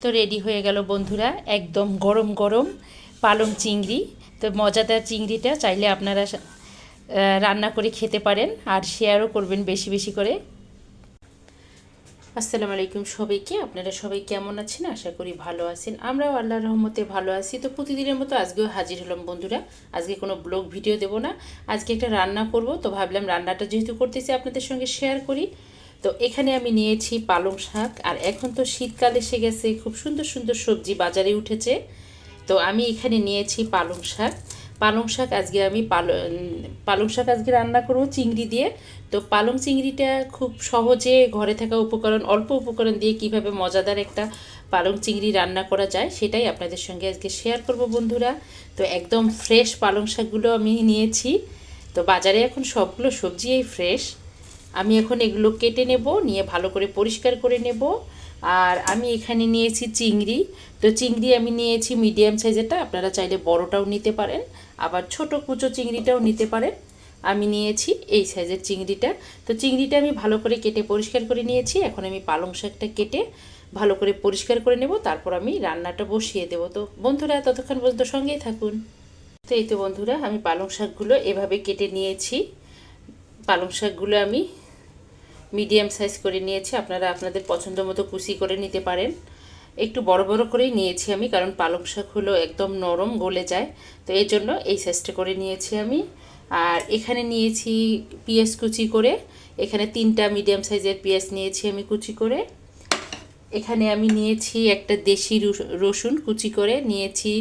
তো রেডি হয়ে গেল বন্ধুরা, একদম গরম গরম পালং চিংড়ি। তো মজাদার চিংড়িটা চাইলে আপনারা রান্না করে খেতে পারেন আর শেয়ারও করবেন বেশি বেশি করে। আসসালামু আলাইকুম সবাইকে। আপনারা সবাই কেমন আছেন? আশা করি ভালো আছেন। আমরাও আল্লাহর রহমতে ভালো আছি। তো প্রতিদিনের মতো আজকেও হাজির হলাম বন্ধুরা। আজকে কোনো ব্লগ ভিডিও দেব না, আজকে একটা রান্না করব। তো ভাবলাম রান্নাটা যেহেতু করতেছি আপনাদের সঙ্গে শেয়ার করি। তো এখানে আমি নিয়েছি পালং শাক, আর এখন তো শীতকাল এসে গেছে, খুব সুন্দর সুন্দর সবজি বাজারে উঠেছে। তো আমি এখানে নিয়েছি পালং শাক। পালং শাক আজকে আমি পালং শাক আজকে রান্না করব চিংড়ি দিয়ে। তো পালং চিংড়িটা খুব সহজে ঘরে থাকা উপকরণ, অল্প উপকরণ দিয়ে কিভাবে মজাদার একটা পালং চিংড়ি রান্না করা যায় সেটাই আপনাদের সঙ্গে আজকে শেয়ার করব বন্ধুরা। তো একদম ফ্রেশ পালং শাকগুলো আমি নিয়েছি। তো বাজারে এখন সবগুলো সবজিই ফ্রেশ। আমি এখন এগুলো কেটে নেব, নিয়ে ভালো করে পরিষ্কার করে নেব। আর আমি এখানে নিয়েছি চিংড়ি। তো চিংড়ি আমি নিয়েছি মিডিয়াম সাইজেরটা, আপনারা চাইলে বড়টাও নিতে পারেন, আবার ছোট কুচো চিংড়িটাও নিতে পারেন। আমি নিয়েছি এই সাইজের চিংড়িটা। তো চিংড়িটা আমি ভালো করে কেটে পরিষ্কার করে নিয়েছি। এখন আমি পালং শাকটা কেটে ভালো করে পরিষ্কার করে নেব, তারপর আমি রান্নাটা বসিয়ে দেব। তো বন্ধুরা ততক্ষণ পর্যন্ত সঙ্গেই থাকুন। তো এই তো বন্ধুরা, আমি পালং শাকগুলো এভাবে কেটে নিয়েছি। পালং শাকগুলো আমি মিডিয়াম সাইজ করে নিয়েছি, আপনারা আপনাদের পছন্দ মতো কুচি করে নিতে পারেন। একটু বড় বড় করেই নিয়েছি আমি, কারণ পালং শাক হলো একদম নরম, গলে যায়। তো এই জন্য এই সাইজটা করে নিয়েছি আমি। আর এখানে নিয়েছি পেঁয়াজ কুচি করে, এখানে 3টা মিডিয়াম সাইজের পেঁয়াজ নিয়েছি আমি কুচি করে। এখানে আমি নিয়েছি একটা দেশি রসুন কুচি করে নিয়েছি,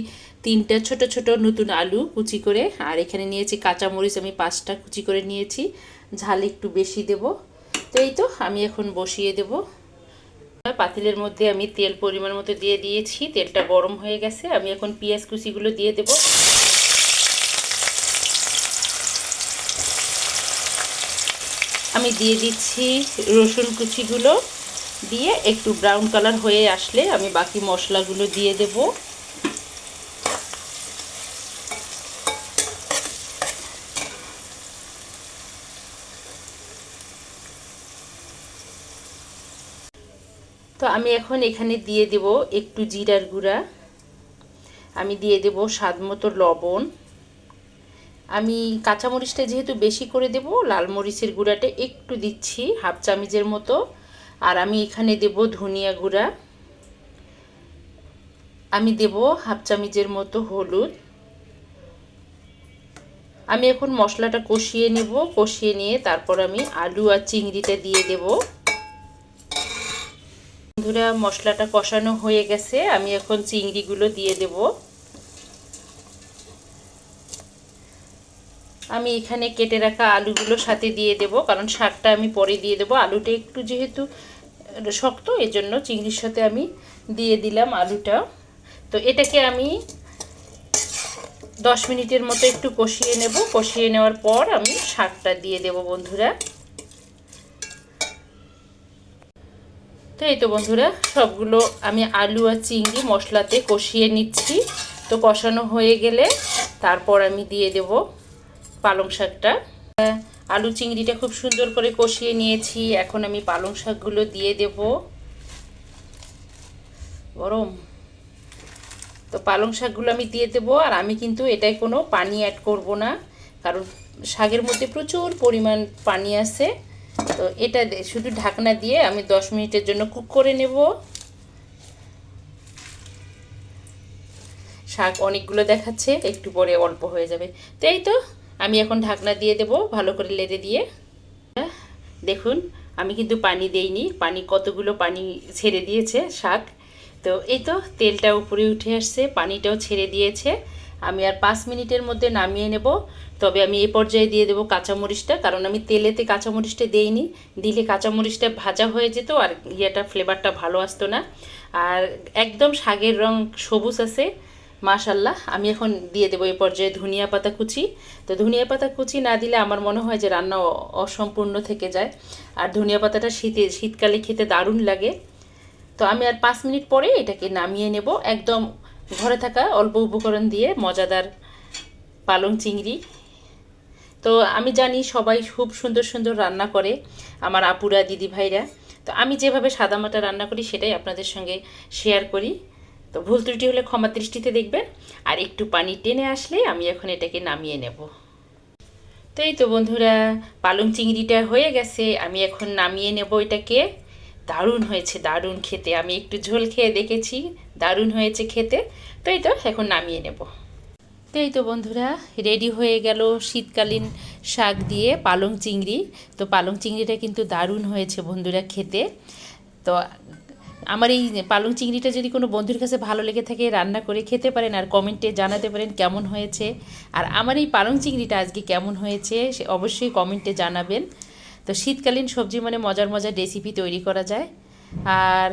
3টা ছোট ছোট নতুন আলু কুচি করে। আর এখানে নিয়েছি কাঁচামরিচ আমি 5টা কুচি করে নিয়েছি, ঝাল একটু বেশি দেব। তো এই তো আমি এখন বসিয়ে দেব। পাতিলের মধ্যে আমি তেল পরিমাণ মতো দিয়ে দিয়েছি, তেলটা গরম হয়ে গেছে। আমি এখন পেঁয়াজ কুচিগুলো দিয়ে দেব। আমি দিয়ে দিচ্ছি রসুন কুচিগুলো, দিয়ে একটু ব্রাউন কালার হয়ে আসলে আমি বাকি মশলাগুলো দিয়ে দেব। তো আমি এখন এখানে দিয়ে দেব একটু জিরার গুঁড়া, আমি দিয়ে দেব স্বাদ মতো লবণ। আমি কাঁচামরিচটা যেহেতু বেশি করে দেব, লাল মরিচের গুঁড়াটা একটু দিচ্ছি, হাফ চামচের মতো। আর আমি এখানে দেব ধনিয়া গুঁড়া, আমি দেব হাফ চামচের মতো হলুদ। আমি এখন মশলাটা কষিয়ে নেব, কষিয়ে নিয়ে তারপর আমি আলু আর চিংড়িটা দিয়ে দেব। বন্ধুরা মশলাটা কষানো হয়ে গেছে, আমি এখন চিংড়িগুলো দিয়ে দেব। আমি এখানে কেটে রাখা আলুগুলো সাথে দিয়ে দেব, কারণ শাকটা আমি পরে দিয়ে দেব। আলুটা একটু যেহেতু শক্ত, এজন্য চিংড়ির সাথে আমি দিয়ে দিলাম আলুটা। তো এটাকে আমি 10 মিনিটের মতো একটু কষিয়ে নেব। কষিয়ে নেওয়ার পর আমি শাকটা দিয়ে দেব বন্ধুরা। তো এই তো বন্ধুরা, সবগুলো আমি আলু আর চিংড়ি মশলাতে কষিয়ে নিচ্ছি। তো কষানো হয়ে গেলে তারপর আমি দিয়ে দেব পালং শাকটা। আলু চিংড়িটা খুব সুন্দর করে কষিয়ে নিয়েছি, এখন আমি পালং শাকগুলো দিয়ে দেব। গরম তো পালং শাকগুলো আমি দিয়ে দেবো। আর আমি কিন্তু এটায় কোনো পানি অ্যাড করব না, কারণ শাকের মধ্যে প্রচুর পরিমাণ পানি আছে। তো এটা শুধু ঢাকনা দিয়ে আমি 10 মিনিটের জন্য কুক করে নেব। শাক অনেকগুলো দেখাচ্ছে, একটু পরে অল্প হয়ে যাবে। তো এই তো আমি এখন ঢাকনা দিয়ে দেব, ভালো করে লেড়ে দিয়ে। দেখুন আমি কিন্তু পানি দেইনি, পানি কতগুলো পানি ছেড়ে দিয়েছে শাক। তো এই তো তেলটা উপরে উঠে আসছে, পানিটাও ছেড়ে দিয়েছে। আমি আর 5 মিনিটের মধ্যে নামিয়ে নেব। তবে আমি এই পর্যায়ে দিয়ে দেবো কাঁচামরিচটা, কারণ আমি তেলেতে কাঁচামরিচটা দেইনি, দিলে কাঁচামরিচটা ভাজা হয়ে যেত আর ফ্লেভারটা ভালো আসতো না। আর একদম শাকের রং সবুজ আছে, মাশাল্লাহ। আমি এখন দিয়ে দেবো এই পর্যায়ে ধনিয়া পাতা কুচি। তো ধনিয়া পাতা কুচি না দিলে আমার মনে হয় যে রান্না অসম্পূর্ণ থেকে যায়। আর ধনিয়া পাতাটা শীতকালে খেতে দারুণ লাগে। তো আমি আর 5 মিনিট পরে এটাকে নামিয়ে নেব, একদম ঘরে থাকা অল্প উপকরণ দিয়ে মজাদার পালং চিংড়ি। তো আমি জানি সবাই খুব সুন্দর সুন্দর রান্না করে, আমার আপুরা দিদিভাইরা। তো আমি যেভাবে সাদামাটা রান্না করি সেটাই আপনাদের সঙ্গে শেয়ার করি। তো ভুল ত্রুটি হলে ক্ষমা দৃষ্টিতে দেখবেন। আর একটু পানি টেনে আসলে আমি এখন এটাকে নামিয়ে নেব। তো এই তো বন্ধুরা, পালং চিংড়িটা হয়ে গেছে, আমি এখন নামিয়ে নেব এটাকে। দারুণ হয়েছে, দারুণ খেতে। আমি একটু ঝোল খেয়ে দেখেছি, দারুণ হয়েছে খেতে। তো এই তো এখন নামিয়ে নেব। তো এই তো বন্ধুরা, রেডি হয়ে গেল শীতকালীন শাক দিয়ে পালং চিংড়ি। তো পালং চিংড়িটা কিন্তু দারুণ হয়েছে বন্ধুরা খেতে। তো আমার এই পালং চিংড়িটা যদি কোনো বন্ধুর কাছে ভালো লেগে থাকে, রান্না করে খেতে পারেন আর কমেন্টে জানাতে পারেন কেমন হয়েছে। আর আমার এই পালং চিংড়িটা আজকে কেমন হয়েছে সে অবশ্যই কমেন্টে জানাবেন। তো শীতকালীন সবজি মানে মজার মজার রেসিপি তৈরি করা যায়। আর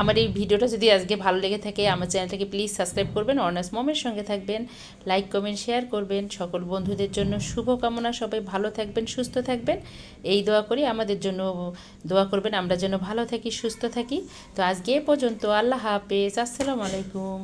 আমার এই ভিডিওটা যদি আজকে ভালো লেগে থাকে, আমার চ্যানেলটাকে প্লিজ সাবস্ক্রাইব করবেন, অর্ণাস মমের সঙ্গে থাকবেন, লাইক কমেন্ট শেয়ার করবেন। সকল বন্ধুদের জন্য শুভকামনা, সবাই ভালো থাকবেন, সুস্থ থাকবেন, এই দোয়া করি। আমাদের জন্য দোয়া করবেন, আমরা যেন ভালো থাকি, সুস্থ থাকি। তো আজকে এ পর্যন্ত। আল্লাহ হাফেজ, আসসালামু আলাইকুম।